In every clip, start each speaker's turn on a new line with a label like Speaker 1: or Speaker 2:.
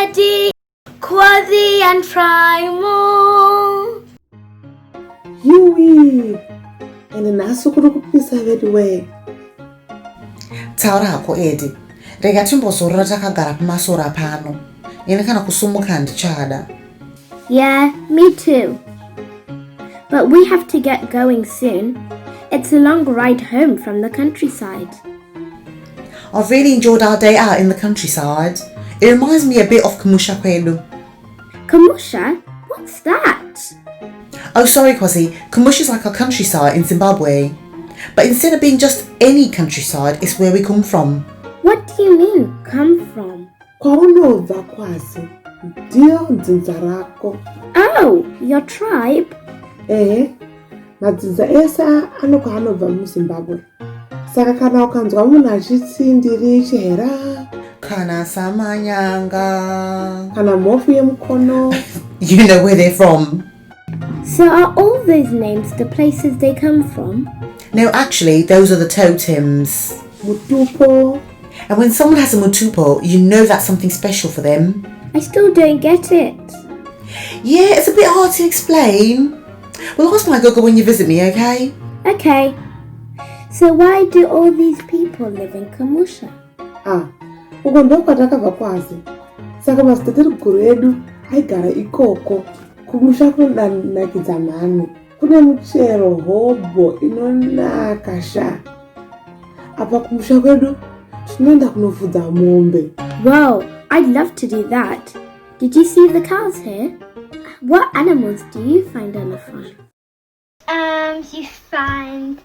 Speaker 1: Eddy, Kwazi and Trymore.
Speaker 2: Yui, and naso kurukupisa vedwe.
Speaker 3: Taura hako Eddy, rega timbozorora takagara pamasora pano. Ine kana kusumuka ndichada.
Speaker 1: Yeah, me too. But we have to get going soon. It's a long ride home from the countryside.
Speaker 3: I've really enjoyed our day out in the countryside. It reminds me a bit of Kumusha kwelu.
Speaker 1: Kamusha? What's that?
Speaker 3: Oh, sorry, Kwazi. Kumusha's like our countryside in Zimbabwe. But instead of being just any countryside, it's where we come from.
Speaker 1: What do you mean, come from?
Speaker 2: Kwaunobva Kwazi, ndio dzinza rako.
Speaker 1: Oh, your tribe?
Speaker 2: Madzinza ese anokwa anobva muZimbabwe. Saka kana ukanzwa munhu achitsindiri chihera,
Speaker 3: Kana samanyanga.
Speaker 2: kana mhofu yemukono.
Speaker 3: You know where they're from.
Speaker 1: So are all those names the places they come from?
Speaker 3: No, actually, those are the totems.
Speaker 2: Mutupo.
Speaker 3: And when someone has a mutupo, you know that's something special for them.
Speaker 1: I still don't get it.
Speaker 3: Yeah, it's a bit hard to explain. Well, ask my gogo when you visit me, okay?
Speaker 1: Okay. So why do all these people live in Kamusha?
Speaker 2: Uko ndo kwatakabva Kwazi. Saka madzitateguru edu aigara ikoko. Kumusha kunonakidza mhani. Kune muchero hobho inonaka sha. Apa kumusha kwedu tinoenda kunofudza mombe.
Speaker 1: Wow, I'd love to do that. Did you see the cows here? What animals do you find on the farm?
Speaker 4: You find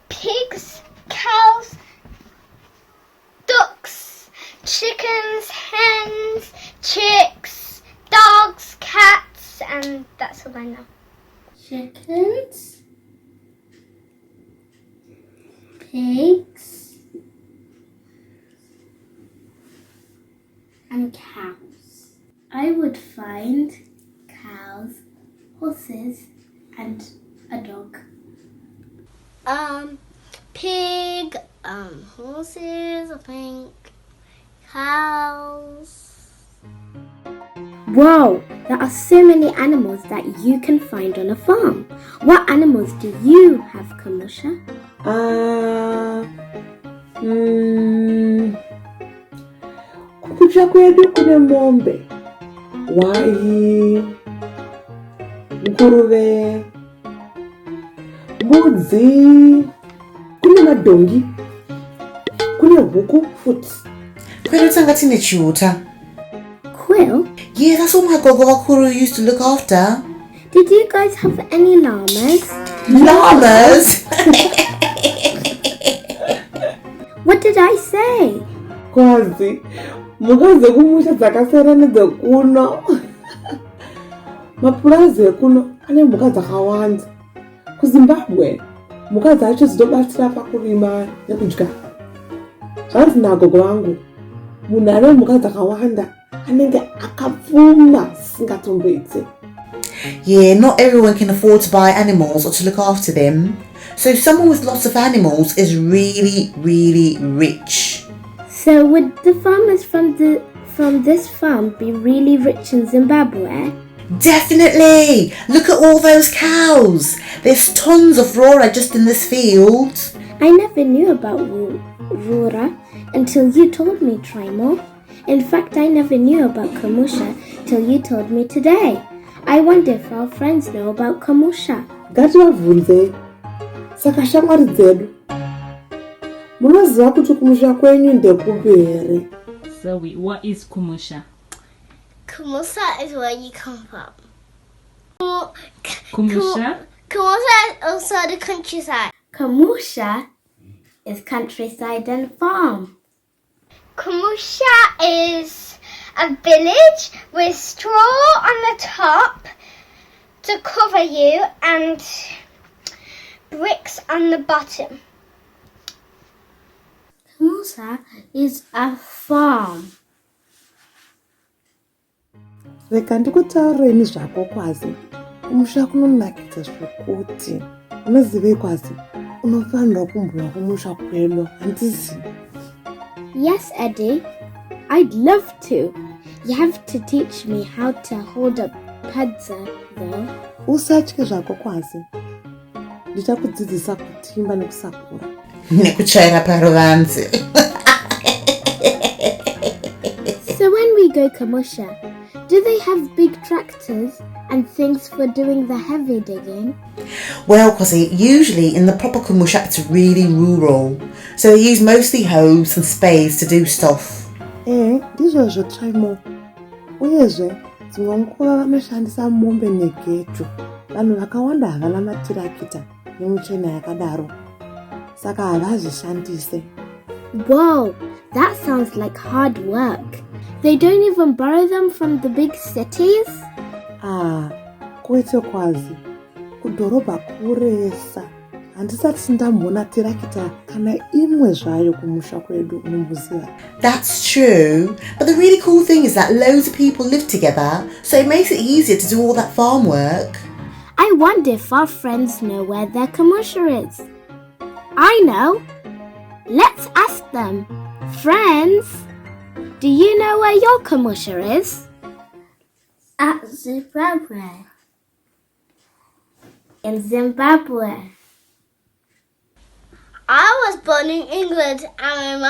Speaker 4: pigs, cows, ducks, chickens, hens, chicks, dogs, cats, and that's all I know.
Speaker 1: Chickens, pigs, and cows. I would find cows, horses, and a dog.
Speaker 4: Pig, horses, I think, cows.
Speaker 1: Whoa, there are so many animals that you can find on a farm. What animals do you have, Kamusha?
Speaker 2: Kumusha kwedu kune mombe. Wai. Nguruve. Mbudzi. Kune madongi. Kune huku futi.
Speaker 3: Kwedu tanga tine chiuta.
Speaker 1: Quill?
Speaker 3: Yeah, that's what my gogo wakuru used to look after.
Speaker 1: Did you guys have any llamas?
Speaker 3: Llamas?
Speaker 1: What did I say?
Speaker 2: Kwazi. Mhuka dzekumusha dzakasiyana nedzekuno. Mapurazi ekuno ane mhuka dzakawanda. KuZimbabwe mhuka dzacho dzinobatsira pakurima nekudya. Zvanzi nagogo vangu, munhu ane mhuka dzakawanda anenge akapfuma singatomboitse.
Speaker 3: Yeah, not everyone can afford to buy animals or to look after them. So someone with lots of animals is really, really rich.
Speaker 1: So would the farmers from this farm be really rich in Zimbabwe?
Speaker 3: Definitely! Look at all those cows. There's tons of SARURA just in this field.
Speaker 1: I never knew about SARURA until you told me, Trymore. In fact, I never knew about Kamusha till you told me today. I wonder if our friends know about Kamusha.
Speaker 2: Ngativabvunze. Saka shamwari dzedu. Munoziva kuti kumusha kwenyu ndekupi here?
Speaker 5: So what is Kumusha?
Speaker 4: Kumusha is where you come from.
Speaker 5: Kumusha?
Speaker 4: Kumusha is also the countryside.
Speaker 1: Kamusha is countryside and farm.
Speaker 4: Kumusha is a village with straw on the top to cover you and bricks on the bottom.
Speaker 1: Kamusha is a farm.
Speaker 2: Reka ndikutaureni zvako Kwazi. Kumusha kunonakidza zvokuti. Unozive Kwazi, unofanira kumbouya kumusha kwedu, handisi?
Speaker 1: Yes, Eddy. I'd love to. You have to teach me how to hold a padza, though.
Speaker 2: Usatye zvako Kwazi. Ndichakudzidzisa kutimba nekusakura.
Speaker 3: Nekuchaira paruvanzi.
Speaker 1: So when we go Kamusha, do they have big tractors and things for doing the heavy digging?
Speaker 3: Well, Kwazi, usually in the proper Kumusha it's really rural. So they use mostly hoes and spades to do stuff.
Speaker 2: Ndizvo Trymore. Uyezve, dzimwe nguva vanoshandisa mombe negejo. Vanhu vakawanda havana matirakita nemuchena yakadaro. Saka havazvishandise.
Speaker 1: Whoa, that sounds like hard work. They don't even borrow them from the big cities?
Speaker 2: Kwete Kwazi. Kudhorobha kuresa. Handisati ndamboona tirakita kana imwe zvayo kumusha kwedu unomboziva.
Speaker 3: That's true, but the really cool thing is that loads of people live together, so it makes it easier to do all that farm work.
Speaker 1: I wonder if our friends know where their Kamusha is. I know. Let's ask them. Friends, do you know where your Kamusha is?
Speaker 4: At Zimbabwe.
Speaker 1: In Zimbabwe.
Speaker 4: I was born in England and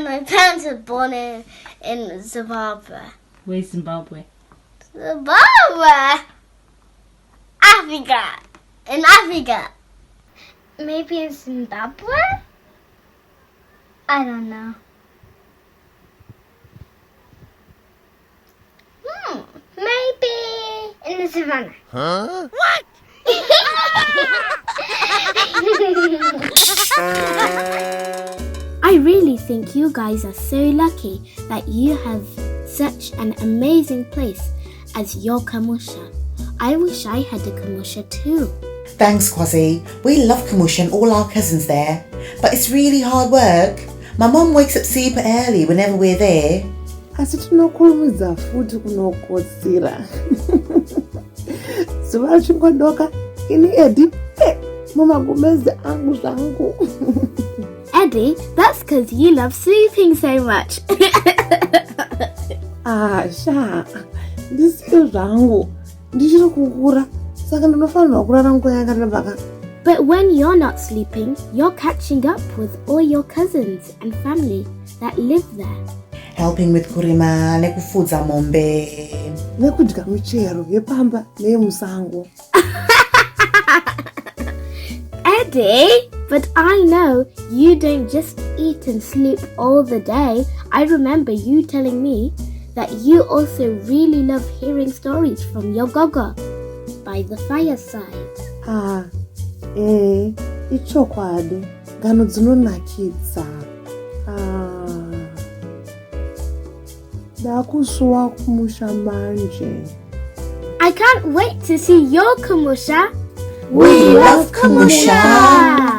Speaker 4: my parents were born in Zimbabwe.
Speaker 5: Where's Zimbabwe?
Speaker 4: Zimbabwe! Africa! In Africa. Maybe in Zimbabwe? I don't know. Maybe in the savannah.
Speaker 6: Huh?
Speaker 4: What?
Speaker 1: I really think you guys are so lucky that you have such an amazing place as your Kamusha. I wish I had a Kamusha too.
Speaker 3: Thanks, Kwazi. We love Kamusha and all our cousins there. But it's really hard work. My mum wakes up super early whenever we're there.
Speaker 2: Asi tinokurumidza futi kunokotsira. Zuva richingodoka, ini Eddy, mumagumezi angu zvangu.
Speaker 1: Eddy, that's because you love sleeping so much.
Speaker 2: Sha, ndisiyo zvangu. Ndichiri kukura, saka ndinofanirwa kurara nguva yakareba.
Speaker 1: But when you're not sleeping, you're catching up with all your cousins and family that live there.
Speaker 3: Helping with kurima, nekufudza mombe.
Speaker 2: Nekudya michero yepamba neyemusango.
Speaker 1: Eddy, but I know you don't just eat and sleep all the day. I remember you telling me that you also really love hearing stories from your gogo by the fireside.
Speaker 2: Ichokwadi, ngano dzinonakidza. Ndakusuwa kumusha manje.
Speaker 1: I can't wait to see your Kamusha.
Speaker 3: We love Kamusha!